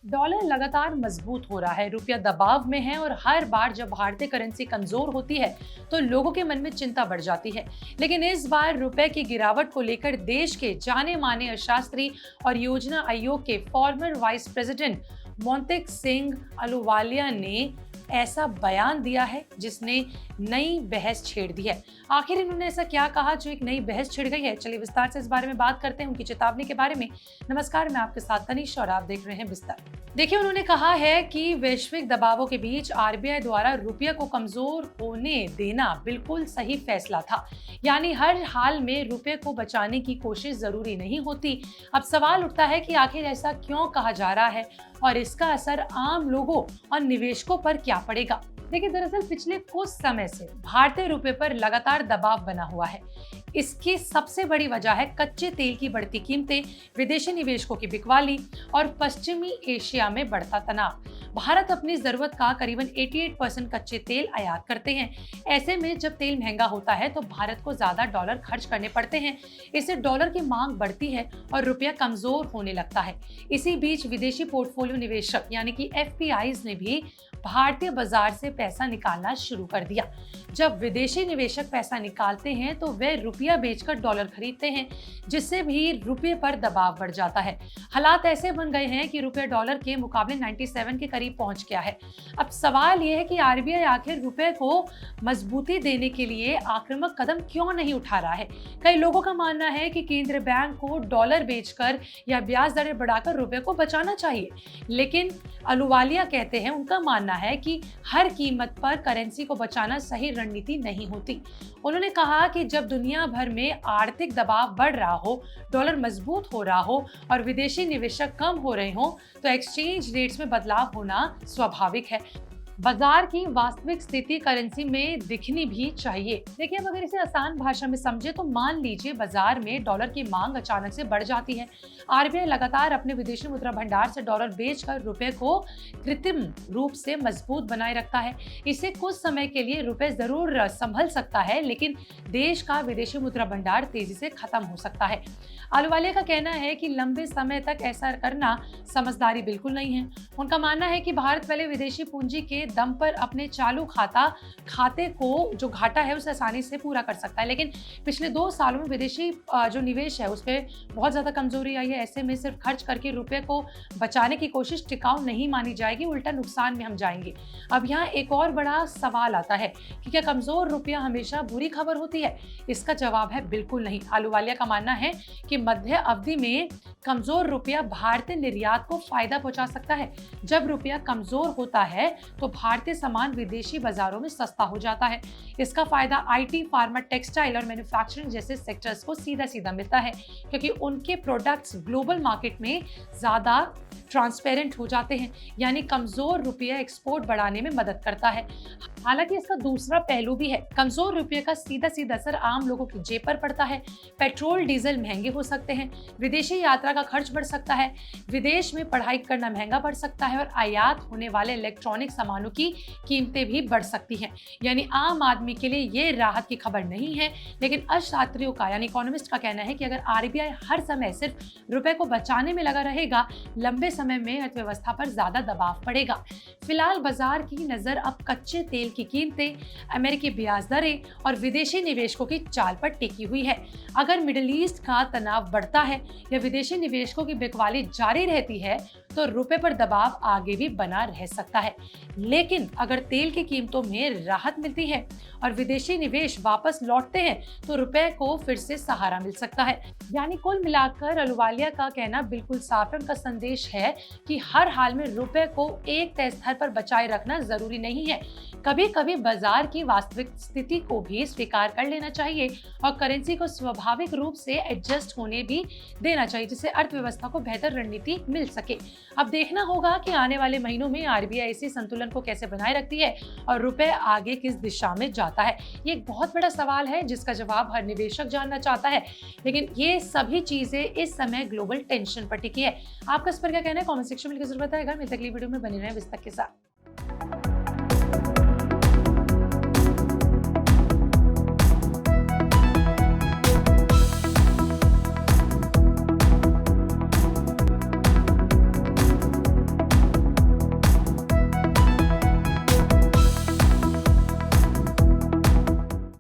Dollar लगातार मजबूत हो रहा है, रुपया दबाव में है और हर बार जब भारतीय करेंसी कमजोर होती है तो लोगों के मन में चिंता बढ़ जाती है। लेकिन इस बार रुपए की गिरावट को लेकर देश के जाने माने अर्थशास्त्री और योजना आयोग के farmer vice president Montek Singh Ahluwalia ने ऐसा बयान दिया है जिसने नई बहस छेड़ दी है। आखिर इन्होंने ऐसा क्या कहा जो एक नई बहस छिड़ गई है? चलिए विस्तार से इस बारे में बात करते हैं, उनकी चेतावनी के बारे में। नमस्कार, मैं आपके साथ तनिष और आप देख रहे हैं विस्तार। देखिए, उन्होंने कहा है कि वैश्विक दबावों के बीच आरबीआई द्वारा रुपये को कमजोर होने देना बिल्कुल सही फैसला था। यानी हर हाल में रुपये को बचाने की कोशिश जरूरी नहीं होती। अब सवाल उठता है कि आखिर ऐसा क्यों कहा जा रहा है और इसका असर आम लोगों और निवेशकों पर क्या पड़ेगा। देखिए, दरअसल पिछले कुछ समय से भारतीय रुपये पर लगातार दबाव बना हुआ है। इसकी सबसे बड़ी वजह है कच्चे तेल की बढ़ती कीमतें, विदेशी निवेशकों की बिकवाली और पश्चिमी एशिया में बढ़ता तनाव। भारत अपनी जरूरत का करीबन 88% कच्चे तेल आयात करते हैं। ऐसे में जब तेल महंगा होता है तो भारत को ज्यादा डॉलर खर्च करने पड़ते हैं। इससे डॉलर की मांग बढ़ती है और रुपया कमजोर होने लगता है। इसी बीच विदेशी पोर्टफोलियो निवेशक यानी कि एफपीआईज ने भी भारतीय बाजार से पैसा निकालना शुरू कर दिया। जब विदेशी निवेशक पैसा निकालते हैं तो वे रुपया बेचकर डॉलर खरीदते हैं, जिससे भी रुपये पर दबाव बढ़ जाता है। हालात ऐसे बन गए हैं कि रुपया डॉलर के मुकाबले 97 के करीब पहुंच गया है। अब सवाल यह है कि आरबीआई आखिर रुपये को मजबूती देने के लिए आक्रामक कदम क्यों नहीं उठा रहा है। कई लोगों का मानना है कि केंद्रीय बैंक को डॉलर बेचकर या ब्याज दरें बढ़ाकर रुपये को बचाना चाहिए। लेकिन अहलुवालिया कहते हैं, उनका मानना है कि हर कीमत पर करेंसी को बचाना सही रणनीति नहीं होती। उन्होंने कहा कि जब दुनिया भर में आर्थिक दबाव बढ़ रहा हो, डॉलर मजबूत हो रहा हो और विदेशी निवेशक कम हो रहे हो तो एक्सचेंज रेट्स में बदलाव होना स्वाभाविक है। बाजार की वास्तविक स्थिति करेंसी में दिखनी भी चाहिए। देखिए, अब अगर इसे आसान भाषा में समझे तो मान लीजिए बाजार में डॉलर की मांग अचानक से बढ़ जाती है। आरबीआई लगातार अपने विदेशी मुद्रा भंडार से डॉलर बेचकर रुपए को कृत्रिम रूप से मजबूत बनाए रखता है। इससे कुछ समय के लिए रुपए जरूर संभल सकता है, लेकिन देश का विदेशी मुद्रा भंडार तेजी से खत्म हो सकता है। अहलुवालिया का कहना है कि लंबे समय तक ऐसा करना समझदारी बिल्कुल नहीं है। उनका मानना है कि भारत पहले विदेशी पूंजी के दम पर अपने चालू खाते को जो घाटा है उसे आसानी से पूरा कर सकता है, लेकिन पिछले 2 सालों में विदेशी जो निवेश है उस पर बहुत ज्यादा कमजोरी आई है। ऐसे में सिर्फ खर्च करके रुपए को बचाने की कोशिश टिकाऊ नहीं मानी जाएगी, उल्टा नुकसान में हम जाएंगे। अब यहाँ एक और बड़ा सवाल आता है कि क्या कमजोर रुपया हमेशा बुरी खबर होती है? इसका जवाब है बिल्कुल नहीं। अहलुवालिया का मानना है कि मध्य अवधि में कमजोर रुपया भारतीय निर्यात को फायदा पहुंचा सकता है। जब रुपया कमजोर होता है तो भारतीय सामान विदेशी बाजारों में सस्ता हो जाता है। इसका फायदा आईटी, फार्मा, टेक्सटाइल और मैन्युफैक्चरिंग जैसे सेक्टर्स को सीधा सीधा मिलता है, क्योंकि उनके प्रोडक्ट्स ग्लोबल मार्केट में ज्यादा ट्रांसपेरेंट हो जाते हैं। यानी कमजोर रुपया एक्सपोर्ट बढ़ाने में मदद करता है। हालांकि इसका दूसरा पहलू भी है। कमजोर रुपये का सीधा सीधा असर आम लोगों की जेब पर पड़ता है। पेट्रोल डीजल महंगे हो सकते हैं, विदेशी यात्रा का खर्च बढ़ सकता है, विदेश में पढ़ाई करना महंगा पड़ सकता है और आयात होने वाले इलेक्ट्रॉनिक सामानों की कीमतें भी बढ़ सकती हैं। यानी आम आदमी के लिए ये राहत की खबर नहीं है। लेकिन अर्थशास्त्रियों का यानी इकोनॉमिस्ट का कहना है कि अगर आरबीआई हर समय सिर्फ रुपए को बचाने में लगा रहेगा, लंबे समय में अर्थव्यवस्था पर ज्यादा दबाव पड़ेगा। फिलहाल बाजार की नजर अब कच्चे तेल की कीमतें, अमेरिकी ब्याज दरें और विदेशी निवेशकों की चाल पर टिकी हुई है। अगर मिडिल ईस्ट का तनाव बढ़ता है या विदेशी निवेशकों की बिकवाली जारी रहती है तो रुपए पर दबाव आगे भी बना रह सकता है। लेकिन अगर तेल की कीमतों में राहत मिलती है और विदेशी निवेश वापस लौटते हैं तो रुपए को फिर से सहारा मिल सकता है। यानी कुल मिलाकर अहलुवालिया का कहना बिल्कुल साफ है। उनका संदेश है कि हर हाल में रुपए को एक तय स्तर पर बचाए रखना जरूरी नहीं है। कभी कभी बाजार की वास्तविक स्थिति को भी स्वीकार कर लेना चाहिए और करेंसी को स्वाभाविक रूप से एडजस्ट होने भी देना चाहिए, जिससे अर्थव्यवस्था को बेहतर रणनीति मिल सके। अब देखना होगा कि आने वाले महीनों में आरबीआई इसी संतुलन को कैसे बनाए रखती है और रुपए आगे किस दिशा में जाता है। ये एक बहुत बड़ा सवाल है जिसका जवाब हर निवेशक जानना चाहता है। लेकिन ये सभी चीजें इस समय ग्लोबल टेंशन पर टिकी है। आपका इस पर क्या कहना है? कमेंट सेक्शन में लिखकर जरूर बताइएगा। मिलते हैं अगली वीडियो में, बने रहें विस्तार के साथ।